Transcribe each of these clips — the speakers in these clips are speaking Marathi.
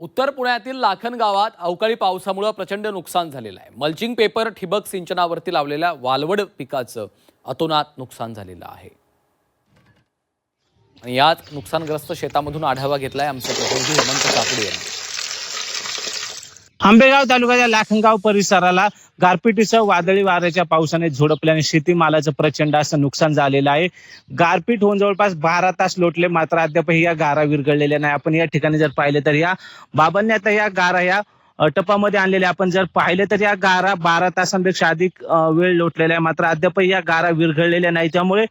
उत्तर पुण्यातील लाखन गावात अवकाळी पावसामुळे प्रचंड नुकसान झालेलं आहे। मल्चिंग पेपर ठिबक सिंचनावरती लावलेल्या वालवड पिकाचं अतोनात नुकसान झालेलं आहे। आणि यात नुकसानग्रस्त शेतामधून आढावा घेतलाय आमचे प्रतिनिधी हेमंत चापुडे यांनी। आंबेगाव तालुक्याच्या लाखनगाव परिसराला गारपिटीसह वादळी वाऱ्याच्या पावसाने झोडपल्याने शेतीमालाचं प्रचंड असं नुकसान झालेलं आहे। गारपीट होऊन जवळपास 12 तास लोटले, मात्र अद्यापही या गारा विरघळलेल्या नाही। आपण या ठिकाणी जर पाहिले तर या बाबांनी आता या गारा या टपामध्ये आणलेल्या आपण जर पाहिले तर या गारा 12 तासांपेक्षा अधिक वेळ लोटलेल्या आहे, मात्र अद्यापही या गारा विरघळलेल्या नाही। त्यामुळे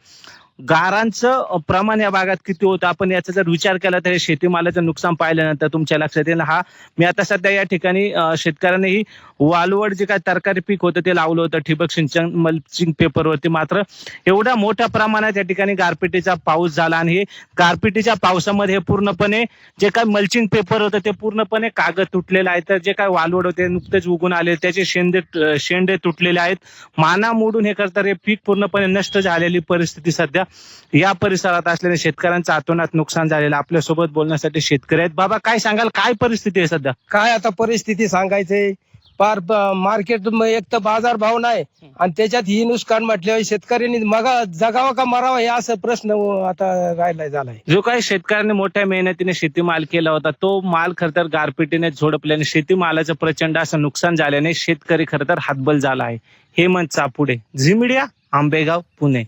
गारांचं प्रमाण या भागात किती होतं आपण याचा जर विचार केला तर शेतीमालाचं नुकसान पाहिल्यानंतर तुमच्या लक्षात येईल। मी आता सध्या या ठिकाणी शेतकऱ्यांनी वालवड जे काय तरकारी पीक होतं ते लावलं होतं ठिबक सिंचन मल्चिंग पेपरवरती, मात्र एवढ्या मोठ्या प्रमाणात या ठिकाणी गारपिटीचा पाऊस झाला आणि हे गारपिटीच्या पावसामध्ये हे पूर्णपणे जे काय मल्चिंग पेपर होतं ते पूर्णपणे कागद तुटलेलं आहे। तर जे काय वालवड होते नुकतेच उगून आले त्याचे शेंडे तुटलेले आहेत, माना मोडून हे करतात, हे पीक पूर्णपणे नष्ट झालेली परिस्थिती सध्या या परिसरात असल्याने शेतकऱ्यांचं अतोनात नुकसान झालेलं। आपल्या सोबत बोलण्यासाठी शेतकरी आहेत। बाबा काय सांगाल, काय परिस्थिती आहे सध्या? काय आता परिस्थिती सांगायचंय, पार मार्केट एक तर बाजार भाव नाही आणि त्याच्यात ही नुकसान म्हटल्यावर शेतकऱ्यांनी मग जगावा का मरावा हे असं प्रश्न आता राहिलाय झालाय। जो काही शेतकऱ्यांनी मोठ्या मेहनतीने शेतीमाल केला होता तो माल खरं तर गारपिटीने झोडपल्याने शेतीमालाचं प्रचंड असं नुकसान झाल्याने शेतकरी खरं तर हातबल झाला आहे। Hemant Chapude, Zee media, Ambegaon, Pune.